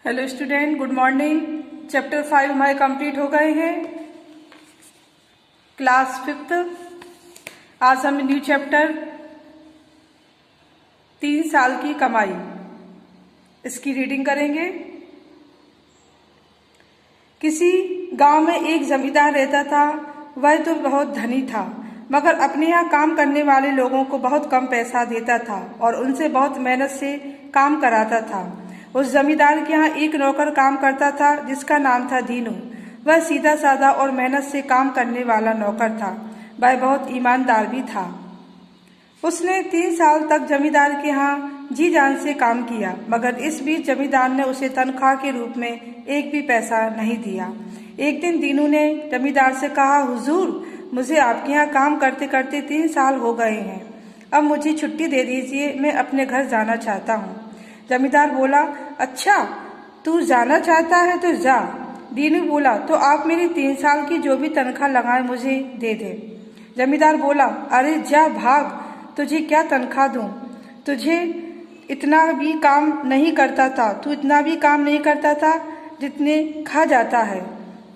Hello student, good morning. Chapter 5 हमारे complete हो गए हैं। क्लास 5। आज हम न्यू चैप्टर 3 साल की कमाई, इसकी रीडिंग करेंगे। किसी गांव में एक जमींदार रहता था। वह तो बहुत धनी था, मगर अपने यहाँ काम करने वाले लोगों को बहुत कम पैसा देता था और उनसे बहुत मेहनत से काम कराता था। उस जमींदार के यहाँ एक नौकर काम करता था जिसका नाम था दीनू। वह सीधा साधा और मेहनत से काम करने वाला नौकर था। वह बहुत ईमानदार भी था। उसने 3 साल तक जमींदार के यहाँ जी जान से काम किया, मगर इस बीच जमींदार ने उसे तनख्वाह के रूप में एक भी पैसा नहीं दिया। एक दिन दीनू ने जमींदार से कहा, हुजूर, मुझे आपके यहाँ काम करते करते 3 साल हो गए हैं। अब मुझे छुट्टी दे दीजिए, मैं अपने घर जाना चाहता हूँ। जमींदार बोला, अच्छा, तू जाना चाहता है तो जा। दीनू बोला, तो आप मेरी 3 साल की जो भी तनख्वाह लगाए मुझे दे दे। जमींदार बोला, अरे जा भाग, तुझे क्या तनख्वाह दूं? तुझे इतना भी काम नहीं करता था, तू इतना भी काम नहीं करता था जितने खा जाता है।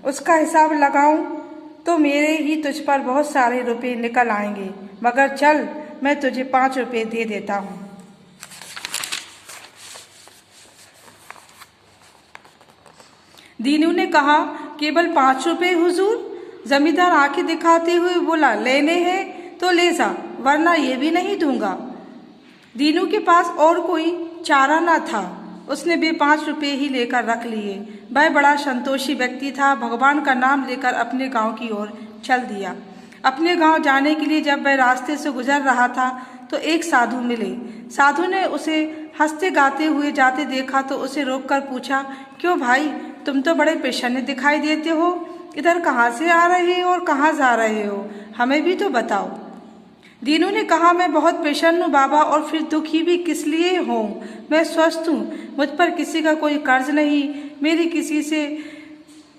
उसका हिसाब लगाऊं तो मेरे ही तुझ पर बहुत सारे रुपए निकल आएंगे, मगर चल, मैं तुझे 5 रुपए दे देता हूँ। दीनू ने कहा, केवल 5 रुपए हुजूर? जमींदार आंखें दिखाते हुए बोला, लेने हैं तो ले जा, वरना ये भी नहीं दूंगा। दीनू के पास और कोई चारा न था। उसने भी 5 रुपए ही लेकर रख लिए। वह बड़ा संतोषी व्यक्ति था। भगवान का नाम लेकर अपने गांव की ओर चल दिया। अपने गांव जाने के लिए जब वह रास्ते से गुजर रहा था तो एक साधु मिले। साधु ने उसे हंसते गाते हुए जाते देखा तो उसे रोककर पूछा, क्यों भाई, तुम तो बड़े प्रसन्न दिखाई देते हो। इधर कहाँ से आ रहे हो और कहाँ जा रहे हो, हमें भी तो बताओ। दीनू ने कहा, मैं बहुत प्रसन्न हूँ बाबा, और फिर दुखी भी किस लिए हूँ? मैं स्वस्थ हूँ, मुझ पर किसी का कोई कर्ज नहीं, मेरी किसी से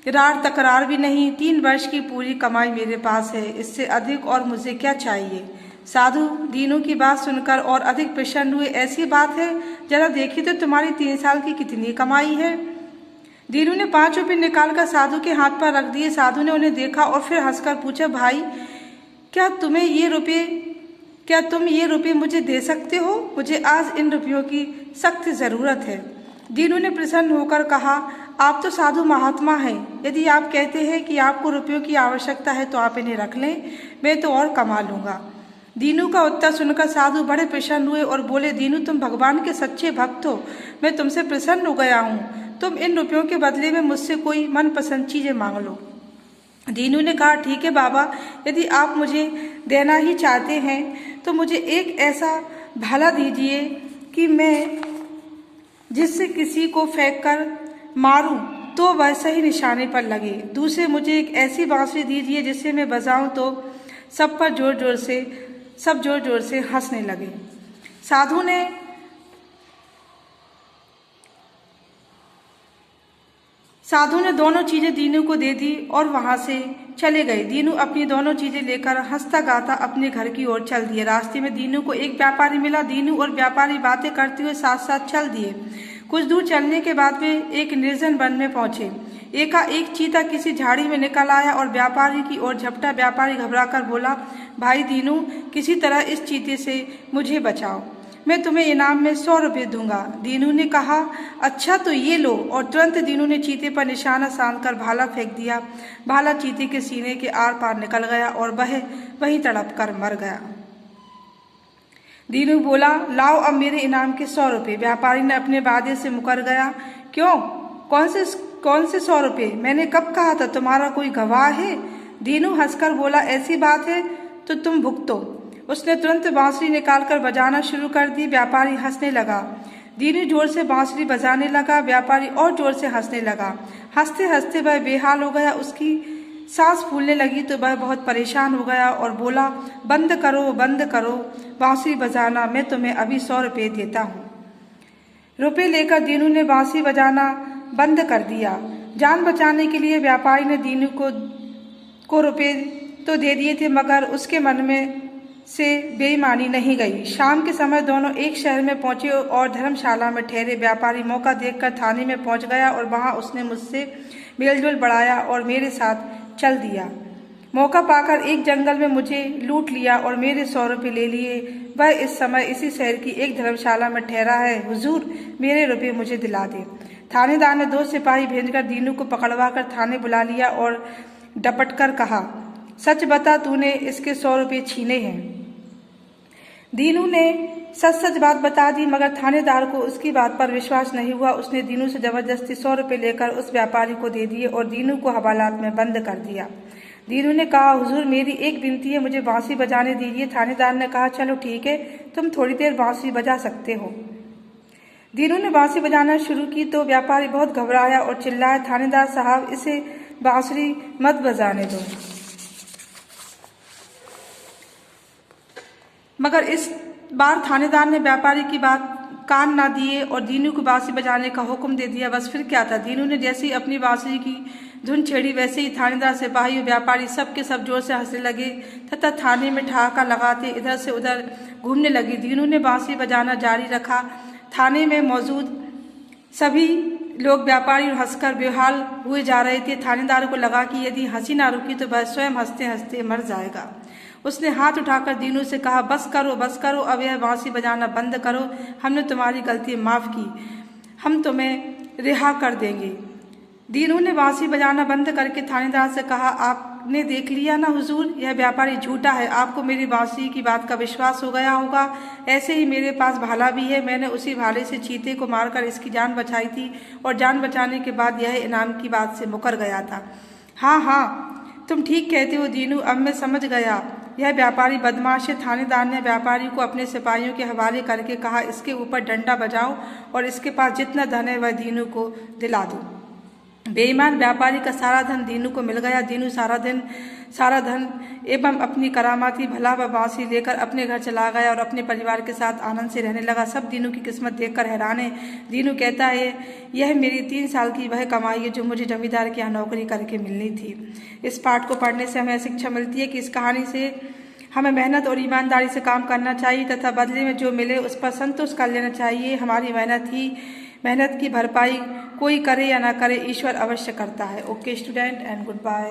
रार तकरार भी नहीं। 3 वर्ष की पूरी कमाई मेरे पास है, इससे अधिक और मुझे क्या चाहिए? साधु दीनू की बात सुनकर और अधिक प्रसन्न हुए। ऐसी बात है, जरा देखिए तो तुम्हारी 3 साल की कितनी कमाई है। दीनू ने 5 रुपए निकालकर साधु के हाथ पर रख दिए। साधु ने उन्हें देखा और फिर हंसकर पूछा, भाई, क्या तुम ये रुपए मुझे दे सकते हो? मुझे आज इन रुपयों की सख्त जरूरत है। दीनू ने प्रसन्न होकर कहा, आप तो साधु महात्मा हैं। यदि आप कहते हैं कि आपको रुपयों की आवश्यकता है तो आप इन्हें रख लें, मैं तो और कमा लूंगा। दीनू का उत्तर सुनकर साधु बड़े प्रसन्न हुए और बोले, दीनू, तुम भगवान के सच्चे भक्त हो, मैं तुमसे प्रसन्न हो गया हूँ। तुम इन रुपयों के बदले में मुझसे कोई मनपसंद चीजें मांग लो। दीनू ने कहा, ठीक है बाबा, यदि आप मुझे देना ही चाहते हैं तो मुझे एक ऐसा भाला दीजिए कि मैं जिससे किसी को फेंक कर मारूं तो वह सही निशाने पर लगे। दूसरे, मुझे एक ऐसी बांसुरी दीजिए जिससे मैं बजाऊं तो सब जोर जोर से हंसने लगे। साधु ने दोनों चीजें दीनू को दे दी और वहां से चले गए। दीनू अपनी दोनों चीजें लेकर हंसता गाता अपने घर की ओर चल दिए। रास्ते में दीनू को एक व्यापारी मिला। दीनू और व्यापारी बातें करते हुए साथ साथ चल दिए। कुछ दूर चलने के बाद वे एक निर्जन वन में पहुंचे। एकाएक चीता किसी झाड़ी में निकल आया और व्यापारी की ओर झपटा। व्यापारी घबराकर बोला, भाई दीनू, किसी तरह इस चीते से मुझे बचाओ, मैं तुम्हें इनाम में 100 रुपये दूंगा। दीनू ने कहा, अच्छा तो ये लो, और तुरंत दीनू ने चीते पर निशाना साधकर भाला फेंक दिया। भाला चीते के सीने के आर पार निकल गया और वह वहीं तड़प कर मर गया। दीनू बोला, लाओ अब मेरे इनाम के 100 रुपये। व्यापारी ने अपने वादे से मुकर गया। क्यों? कौन से 100 रुपये? मैंने कब कहा था? तुम्हारा कोई गवाह है? दीनू हंसकर बोला, ऐसी बात है तो तुम भुगतो। उसने तुरंत बांसुरी निकालकर बजाना शुरू कर दी। व्यापारी हंसने लगा। दीनू जोर से बांसुरी बजाने लगा। व्यापारी और जोर से हंसने लगा। हंसते हंसते वह बेहाल हो गया। उसकी सांस फूलने लगी तो वह बहुत परेशान हो गया और बोला, बंद करो बांसुरी बजाना, मैं तुम्हें अभी 100 रुपये देता हूँ। रुपये लेकर दीनू ने बांसुरी बजाना बंद कर दिया। जान बचाने के लिए व्यापारी ने दीनू को रुपये तो दे दिए थे, मगर उसके मन में से बेईमानी नहीं गई। शाम के समय दोनों एक शहर में पहुंचे और धर्मशाला में ठहरे। व्यापारी मौका देखकर थाने में पहुंच गया और वहां उसने मुझसे मेलजोल बढ़ाया और मेरे साथ चल दिया। मौका पाकर एक जंगल में मुझे लूट लिया और मेरे 100 रुपये ले लिए। वह इस समय इसी शहर की एक धर्मशाला में ठहरा है। हुजूर, मेरे रुपये मुझे दिला दे। थानेदार ने 2 सिपाही भेजकर दीनू को पकड़वा कर थाने बुला लिया और डपट कर कहा, सच बता, तूने इसके 100 रुपये छीने हैं। दीनू ने सच सच बात बता दी, मगर थानेदार को उसकी बात पर विश्वास नहीं हुआ। उसने दीनू से जबरदस्ती 100 रुपये लेकर उस व्यापारी को दे दिए और दीनू को हवालात में बंद कर दिया। दीनू ने कहा, हुजूर, मेरी एक विनती है, मुझे बांसुरी बजाने दीजिए। थानेदार ने कहा, चलो ठीक है, तुम थोड़ी देर बांसुरी बजा सकते हो। दीनू ने बांसुरी बजाना शुरू की तो व्यापारी बहुत घबराया और चिल्लाया, थानेदार साहब, इसे बांसुरी मत बजाने दो। मगर इस बार थानेदार ने व्यापारी की बात कान ना दिए और दीनू को बांसुरी बजाने का हुक्म दे दिया। बस फिर क्या था, दीनू ने जैसे ही अपनी बांसुरी की धुन छेड़ी वैसे ही थानेदार, सिपाही और व्यापारी सब के सब जोर से हंसने लगे तथा थाने में ठहाका लगाते इधर से उधर घूमने लगे। दीनू ने बांसुरी बजाना जारी रखा। थाने में मौजूद सभी लोग व्यापारी और हंसकर बेहाल हुए जा रहे थे। थानेदार को लगा कि यदि हंसी ना रुकी तो वह स्वयं हंसते हंसते मर जाएगा। उसने हाथ उठाकर दीनू से कहा, बस करो, अब यह बांसुरी बजाना बंद करो। हमने तुम्हारी गलती माफ की, हम तुम्हें रिहा कर देंगे। दीनू ने बांसुरी बजाना बंद करके थानेदार से कहा, आपने देख लिया ना हुजूर, यह व्यापारी झूठा है। आपको मेरी बांसुरी की बात का विश्वास हो गया होगा। ऐसे ही मेरे पास भाला भी है, मैंने उसी भाले से चीते को मारकर इसकी जान बचाई थी और जान बचाने के बाद यह इनाम की बात से मुकर गया था। हाँ, तुम ठीक कहते हो दीनू, अब मैं समझ गया, यह व्यापारी बदमाश है। थानेदार ने व्यापारी को अपने सिपाहियों के हवाले करके कहा, इसके ऊपर डंडा बजाओ और इसके पास जितना धन है वह दीनू को दिला दो। बेईमान व्यापारी का सारा धन दीनू को मिल गया। दीनू सारा धन एवं अपनी करामाती भला व बांसुरी लेकर अपने घर चला गया और अपने परिवार के साथ आनंद से रहने लगा। सब दीनू की किस्मत देखकर हैरान है। दीनू कहता है, यह मेरी 3 साल की वह कमाई है जो मुझे जमींदार के यहाँ नौकरी करके मिलनी थी। इस पाठ को पढ़ने से हमें शिक्षा मिलती है कि इस कहानी से हमें मेहनत और ईमानदारी से काम करना चाहिए तथा बदले में जो मिले उस पर संतोष कर लेना चाहिए। हमारी मेहनत की भरपाई कोई करे या ना करे, ईश्वर अवश्य करता है। Okay student, and good bye.